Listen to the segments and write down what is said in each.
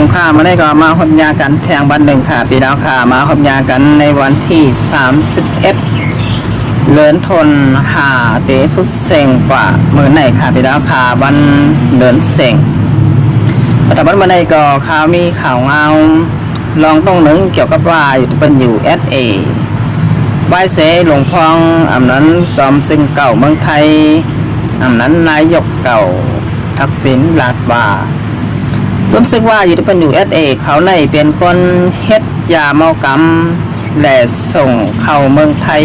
งครามมาได้ก็มาหดยากันแทงวันหนึ่งค่ะปีดาวค่ะมาหดยากันในวันที่31เลือนทนหาเตสุดเซ็งกว่ามือไหนค่ะปีดาวค่ะวันเลือนเซ็งแต่วันเมื่อไหนก็ข่าวมีข่าวเงาลองต้องหนึ่งเกี่ยวกับว่าเป็นอยู่ SA ใบเสหลวงพองอำนั้นจอมซึ่งเก่าเมืองไทยอำนั้นนายกเก่าทักษิณลาดว่าสมซึ่งว่าอยู่ที่เป็นอยู่ SA เขาในเป็นคนเฮ็ดยาเมากรรมและส่งเข้าเมืองไทย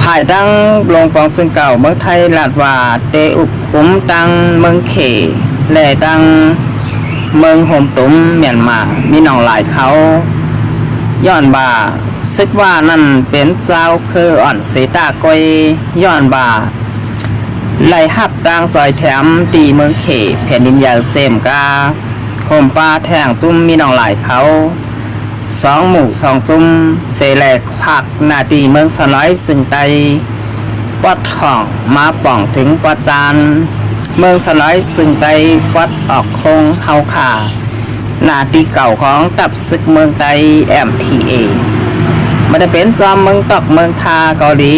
ภายดังลงปองซึ่งเก่าเมืองไทยลาดว่าเตอุบคุ้มตังเมืองเขและดังเมืองโฮมตุ้มเมียนมามีน้องหลายเขาย้อนบ่าซึกว่านั่นเป็นเจ้าคืออ่อนสีตากอยย้อนบ่าไล่หับต่างซอยแถมตีเมืองเขแผ่นดินใหญ่เซมกาโฮมปลาแทงจุ้มมีน้องหลายเขา2 หมู่ 2 จุ้มเสแลกผักนาตีเมืองสลายซึ่งไตปอดถ่องมาป่องถึงปอดจานเมืองสลายซึ่งไตวัดออกคงเฮาขานาตีเก่าของตับศึกเมืองไต MTA มันจะเป็นจอมเมืองตอกเมืองทาเกาหลี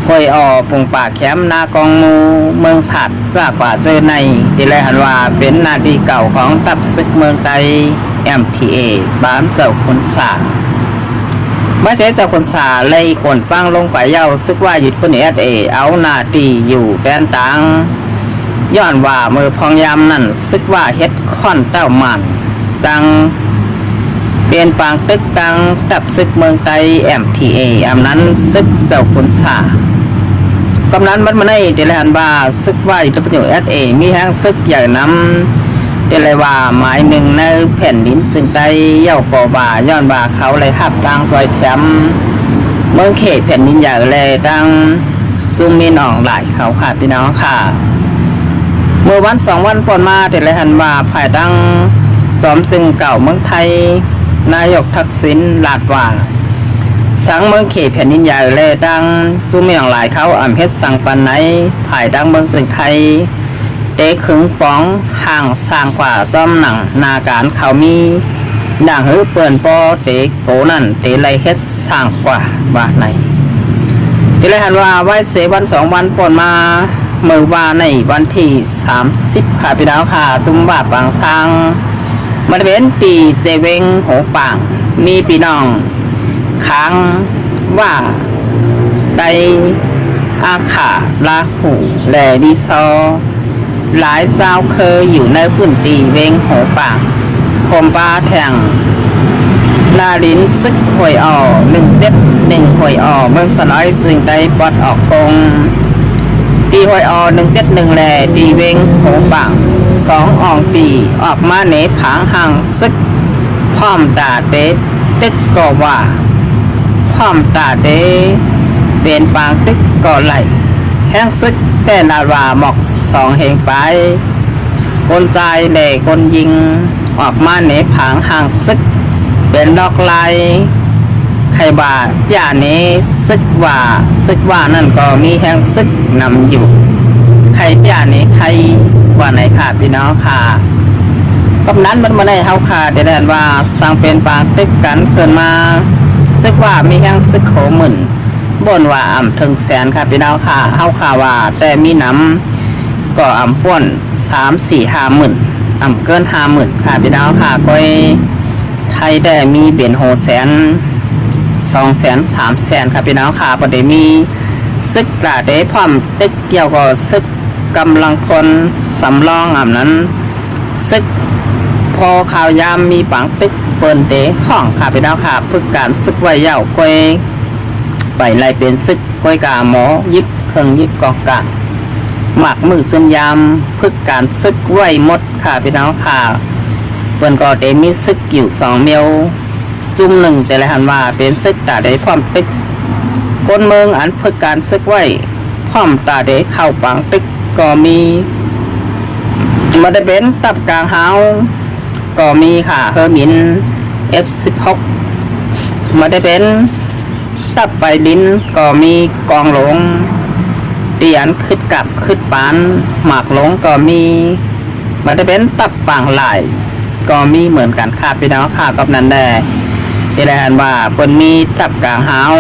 คอยออปุงป่าแคมนากองมูเมืองสัตว์จากว่าเจอในที่แรหันว่าเป็นนาตีเก่าของตับศึกเมืองไต MTA บ้านเจ้าคนสาไม่ใช่เจ้าคนสาเลยกลปังลงไปเย้าซึกว่าหยุดปนSA เอานาตีอยู่แดนตังย้อนว่ามือพองยามนั่นซึกว่าเฮ็ดค่อนเต้ามันตังเปลี่ยนปางตึกตังตับซึกเมืองไต MTA อำนั้นซึกเจ้าขุนสากำนั้นมันมาในเดลหันว่าซึกว่าอยู่ที่ประโยชน์ SA มีแห้งซึกใหญ่น้ำเดลว่าหมายหนึ่งในแผ่นดินจึงไตเย้าก่อบ่าย้อนว่าเขาเลยหับตังซอยแถมเมืองเขตแผ่นดินใหญ่เลยตังซุ่มมีน้องหลายเขาค่ะพี่น้องค่ะเมื่อวัน2 วันก่อนมาเดลหันว่าภายดังจอมซึ่งเก่าเมืองไทยนายกทักษิณลาดว่าสังเมืองเขตแผ่นดินใหญ่เลยดังซุ่มมีน้องหลายเขาอำเฮ็ดสังปันไหนภายดังเมืองซึ่งไทยเตะขึงป้องห่างสร้างกว่าซ่อมหนังนาการเขามีด่างหือเปิ่นปอเตะโกนั่นเตะไรเฮ็ดสร้างกว่าว่าไหนที่ไรหันว่าไว้เสวัน2 วันก่อนมาเมื่อว่าในวันที่30ค่ะพี่น้องค่ะจุ่มบาปางสร้างมันเป็นตีเซเวงโหป่างมีพี่น้องค้างว่าไดอาขาลาหูแลดีซอหลายเจ้าเคยอยู่ในพื้นตีเวงโหป่างคมปลาแทงลาลินซึกหวยอ่อ171หวยอ่อเมืองสลายซึ่งได้ปอดออกคงตีหวยอ่อ171แลตีเวงโหป่าง2 อ่องตีออกมาเนผางห่างซึกพร้อมตาเตตึกก่อว่าพร้อมตาเตเป็นปางตึกก่อไหลแห้งซึกแต่นาว่าหมอก2เหงไปคนใจแหล่คนยิงออกมาเนผางห่างซึกเป็นดอกลายไข่บาย่าเนซึกว่านั่นก็มีแห้งซึกนำอยู่ไข่ย่าเนไข่ว่าไหนค่ะพี่น้องค่ะกำนั้นมันมาได้เฮาค่ะเดี๋ยวแดนว่าสร้างเป็นปางตึกกันเกินมาซึกว่ามีแห้งซึกโขหมื่นบ่นว่าถึง100,000ค่ะพี่น้องค่ะเฮาค่ะว่าแต่มีน้ำก็ป่น3-4-5 หมื่นเกิน50,000ค่ะพี่น้องค่ะก้อยไทยได้มีเปลี่ยน200,000 300,000ค่ะพี่น้องค่ะบ่ได้มีซึกกระเดพร้อมตึกเกี่ยวกับซึกกำลังพลสำรองนั้นซึกพอข่าวยามมีปังตึกเปิ้นเตห้องค่ะพี่น้องค่ะฝึกการซึกไว้ยาวก้อยไปไล่เป็นซึกก้อยกาหมอยิบเครื่องยิบกองกะหมักมือจนยามฝึกการซึกไว้หมดค่ะพี่น้องค่ะเปิ้นก็ได้มีซึกอยู่2 เมียวจุ่ม1แต่ละหันว่าเป็นซึกตาได้พร้อมตึกคนเมืองอันฝึกการซึกไว้พร้อมตาได้เข้าปังตึกก็มีมาได้เป็นตับกลางเฮาก็มีค่ะเฮอร์มิน F16 มาได้เป็นตับไปดินก็มีกองหลงเตียนขึ้นกับขึ้นปานหมากหลงก็มี มันจะเป็นตับปางไหลก็มีเหมือนกันค่ะพี่น้องค่ะกับนั้นแดที่ได้อ่านว่าเพิ่นมีตับกลางหาว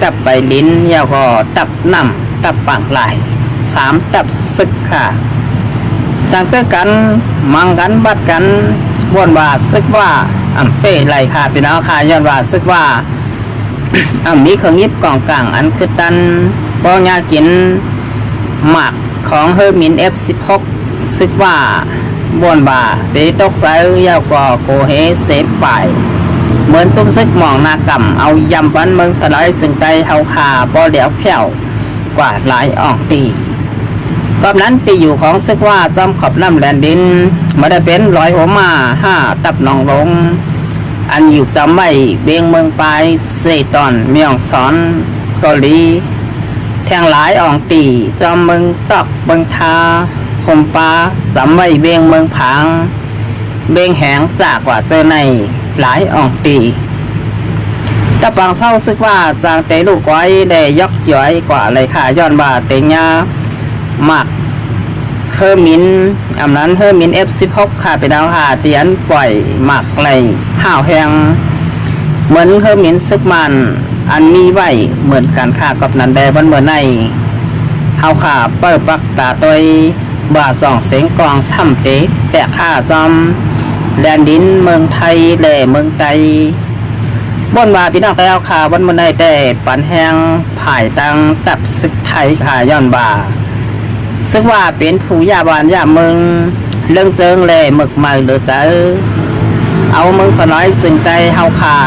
ตับไปลิ้นยาวก็ตับน้ำตับปางไหล3ตับซึกค่ะสั่งเตือกันมังกันบัดกันวนว่าซึกว่าเป้ไหลค่ะพี่น้องค่ะย้อนว่าซึกว่ามีเครื่องยิบกล่องกลางอันคือตันป้องยากินหมักของเฮอร์มิน F16 ซึกว่าบวนบ่าเตตกใส่ยาวกว่าโกเฮเซฟไปเหมือนจุ้มซึกมองนากำเอายำปันเมืองสลายซึ่งใจเฮาคาปอเดียวแผ่วกว่าหลายอ่องตีกอบนั้นปีอยู่ของซึกว่าจอมขอบน้ำแลนดินมาได้เป็นร้อยหัวมา5ตับหนองลงอันอยู่จำไว้เบียงเมืองปลายเซตอนเมียงสอนเกาหลีแทงหลายอ่องตีจอมเมืองตอกเมืองทาคมฟ้าจำไว้เบียงเมืองผางเบียงแหงจากกว่าเจอในหลายอ่องตีตะปังเศร้าซึกว่าจางเตลูกไว้ได้ยกย้อยกว่าเลยค่ะย้อนบาเตงยาหมักเฮอร์มินนั้นเฮอร์มิน F16 ค่ะไปดาวหาเตียนปล่อยหมักไหลห้าวแหงเหมือนเฮอร์มินซึกมันอันมีไว้เหมือนกันค่ะกับนันแดบันเมื่อในเฮาขาเปิดปักตาตัวบ่าสองเสียงกองช่ำเตะแต่ข้าจอมแดนดินเมืองไทยแด่เมืองไตบนว่าพี่น้องแต่เอาขาวันเมื่อในแต่ปันแหงผายตังตับซึกไทยขาย้อนบ่าซึ่งว่าเป็นผู้ยาบานยาเมืองเรื่องเจิงแหล่หมึกใหม่หรือเจอเอาเมืองสน้อยซึ่งใจเฮาขา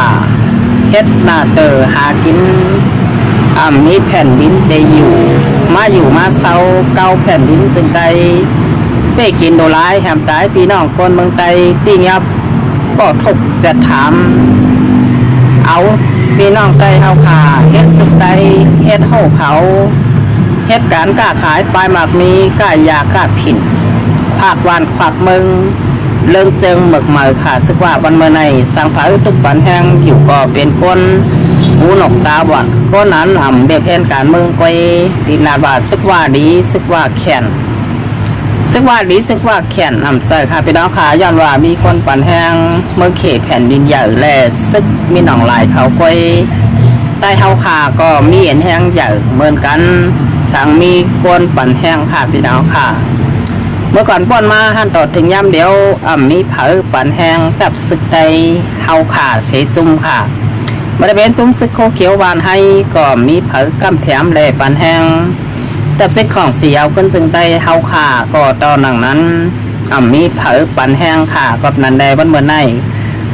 เฮ็ดหน้าเตอหากินมีแผ่นดินได้อยู่มาเศร้าเก่าแผ่นดินซึ่งใจไปกินโดร้ายแหมตายพี่น้องคนเมืองไตตีเงียบก็ถกจะถามเอาพี่น้องไตเฮาขาเฮ็ดซึ่งใจเฮ็ดเฮาเขาเหตุการณ์ก้าขายปลายหมากมีก้ายาก้าผินขวากวานขวากเมืองเรื่องเจิงหมึกเหมือค่ะซึกว่าวันเมื่อในสังผาตุกปันแห้งอยู่ก็เป็นคนหูหนกตาบอดก็นั้นเด็กแทนการเมืองไปดินาบาซึกว่าดีซึกว่าแขนซึกว่าดีซึกว่าแขนใจค่ะพี่น้องขาย้อนว่ามีคนปันแห้งเมืองเขตแผ่นดินใหญ่และซึกมีหนองลายเขาไปใต้เฮาขาก็มีเห็นแห้งใหญ่เหมือนกันสั่งมีกวนปั่นแห้งค่ะพี่น้องค่ะเมื่อก่อนป้อนมาหันต่อถึงย่ำเดียวมีเผาปั่นแห้งกับซึกใดเฮาขาเสจุ่มค่ะบริเวณจุ่มซึกโคเขียววานให้ก็มีเผากำแถมแหล่ปั่นแห้งกับซึกของเสียวขึ้นซึ่งใดเฮาขาก็ตอนหนังนั้นมีเผาปั่นแห้งค่ะกับนันแดบันเมื่อใน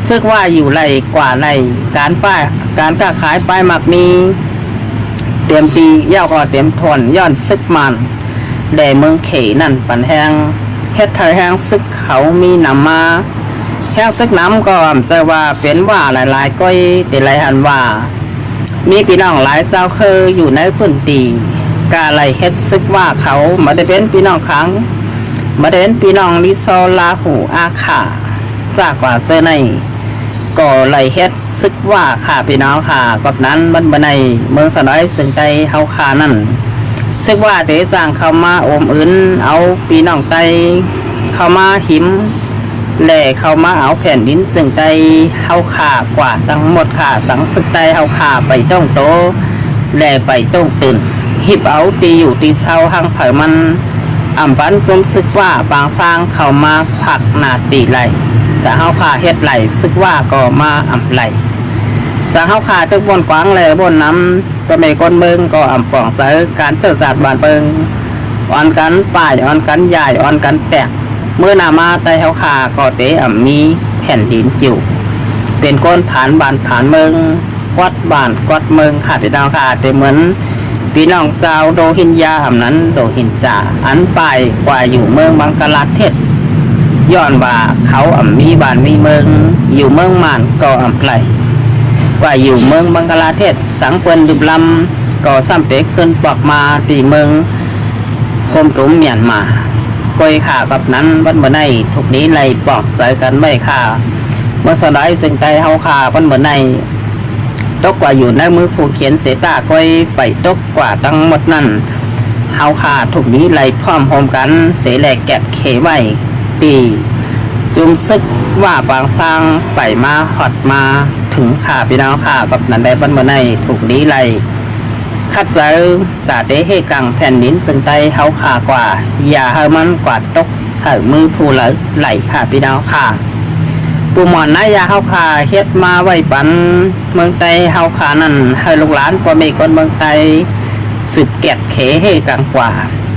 ซึกว่าอยู่ไรกว่าไรการค้าขายป้ายหมักมีเตรียมปียาวก็เตรียมทนย้อนซึกมันแด่เมืองเขนั่นปันแห้งเฮ็ดไทยแห้งซึกเขามีนำมาแห้งซึกน้ำก็จะว่าเป็นว่าหลายๆก้อยแต่หลายหันว่ามีพี่น้องหลายเจ้าเคยอยู่ในพื้นที่กาไหลเฮ็ดซึกว่าเขามาได้เป็นพี่น้องครั้งมาได้เป็นพี่น้องลิโซลาหูอาขาจากกว่าเซในก็ไหลเฮ็ดซึกว่าค่ะพี่น้องค่ะกับนั้นบันในเมืองสน้อยซึ่งใจเฮาคานั่นซึกว่าเตจางเข้ามาโอมอื่นเอาพี่น้องไตเข้ามาหิมแหล่เข้ามาเอาแผ่นดินซึ่งใจเฮาคากว่าทั้งหมดค่ะสังซึกใจเฮาคาไปต้องโตแหล่ไปต้องตื่นหิบเอาตีอยู่ตีเศร้าหังเผยมันปันสมซึกว่าบางสร้างเข้ามาผลักหนาตีไหลแต่เฮาขาเฮ็ดไหลซึกว่าก็มาไหลสังเฮาขาตึกบนกว้างเลยบนน้ำก็ไม่ก้นเมืองก็ป่องเจอการเจอศาสตร์บานเปิงอ่อนกันป่ายอ่อนกันใหญ่อ่อนกันแตกเมื่อนามาไตเฮาขาก็เตะมีแผ่นดินอยู่เป็นก้นฐานบานฐานเมืองกวัดบานกวัดเมืองขาดดาวขาดแต่เหมือนพี่น้องเจ้าโดหินยานั้นโดหินจ่าอันป่ายกว่าอยู่เมืองบังกลาเทศย้อนว่าเขามีบ้านมีเมืองอยู่เมืองมานก็ไหลกว่าอยู่เมืองบังกลาเทศสังเปินดุบลำก็ซ้ำเตะขึ้นปอกมาตีเมืองโคมตุ่มเมียนมาก้อยขากับนั้นวันเมื่อในทุกนี้ในปอกใจกันไม่ขาเมื่อสลายสิ่งใจเฮาขาวันเมื่อในตกกว่าอยู่ในมือผู้เขียนเสตาก้อยไปตกกว่าทั้งหมดนั้นเฮาขาทุกนี้ไหลพร้อมโฮมกันเสแหลกแกะเขไว้ ปีจุมซึกว่าบางสร้างไปมาหอดมาถึงค่ะพี่น้องค่ะกับนันได้บันเมื่อในถูกลี้ไล่คัดเจอตาเดเฮกังแผ่นดินซึ่งไตเฮาขากว่าอย่าให้มันกวาดตกใส่มือผู้ไหลค่ะพี่น้องค่ะปูหมอนนายาเฮาขาเฮ็ดมาไว้ปันเมืองไตเฮาขานั่นให้ลูกหลานพ่อแม่คนเมืองไตสืบแกะเขเฮกังกว่า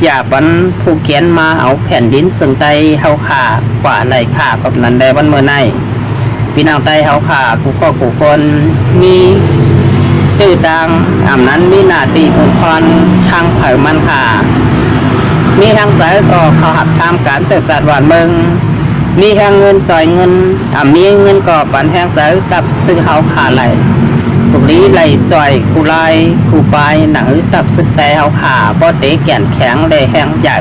อย่าปันผู้เขียนมาเอาแผ่นดินซึ่งไตเฮาขากว่าไหลค่ะกับนันได้บันเมื่อในพี่น้องไตเฮาขาผู้ข้อผู้คนมีชื่อดังนั้นมีหน้าที่ผู้พรทางเผยมันค่ะมีทางใจก็เขาหักตามการจัดจัดวันเมืองมีแห่งเงินจ่อยเงินมีเงินก็ปันแห่งใจดับซื้อเฮาขาไหลตุลีไหลจ่อยกูไลกูปลายหนังดับสึกแต่เฮาขาบ่เตะแก่นแข็งเลยแห้งใหญ่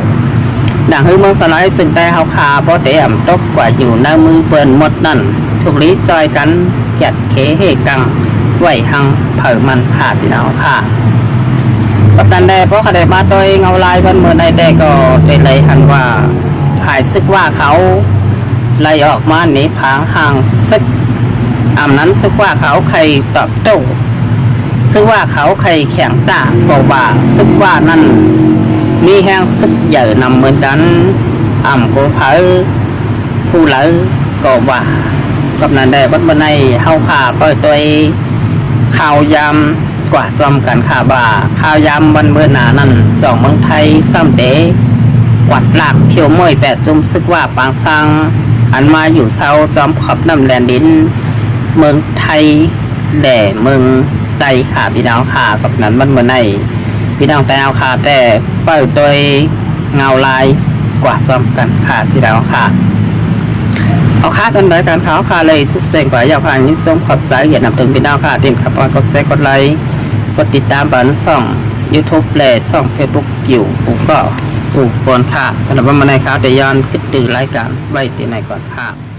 หนังเมืองสลายสึกแต่เฮาขาบ่เตะตกกว่าอยู่ในมือเปิ้นหมดนั่นตุลีจ่อยกันแกะเขเฮกังไหวหังเผยมันขาดพี่น้องค่ะกับดันแดเพราะเขาได้มาโดยเงาลายวันเมื่อใดแดก็ได้เลยหันว่าหายซึกว่าเขาไล่ออกมาหนีผางห่างซึกนั้นซึกว่าเขาใครตอบโต้ซึกว่าเขาใครแข็งตาก็ว่าซึกว่านั่นมีแห้งซึกใหญ่นำเหมือนกันโกเผยผู้เหลือก็ว่ากับนั้นแดวันเมื่อใดเฮาขาปล่อยตัวข่าวยำกว่าจอมกันข่าบ่าข่าวยำวันเมื่อหนานั่นจ่องเมืองไทยซ้ำเดวัดหลักเที่ยวมวยแปดจุมซึกว่าปางซังอันมาอยู่เซาจอมขอบน้ำแลนดินเมืองไทยแด่เมืองไตขาพี่น้องขากับนั้นมันเมื่อไหนพี่น้องแต่เอาขาแต่เปิดโดยเงาลายกว่าซ้อมกันขาพี่น้องขาเอาค่ากันเลยการข่าวค่าเลยสุดเซ็งกว่าอยากผ่านยิ่งชมขอบใจเหยียดนำถึงพี่น้องค่ะติดขับกดแชร์กดไลค์กดติดตามบันช่อง YouTube และช่อง Facebook อยู่ผมก็ปลูกบนค่ะสำหรับวันในข่าวเดยอนคิดตื่นรายการไว้ที่ไหนก่อนค่ะ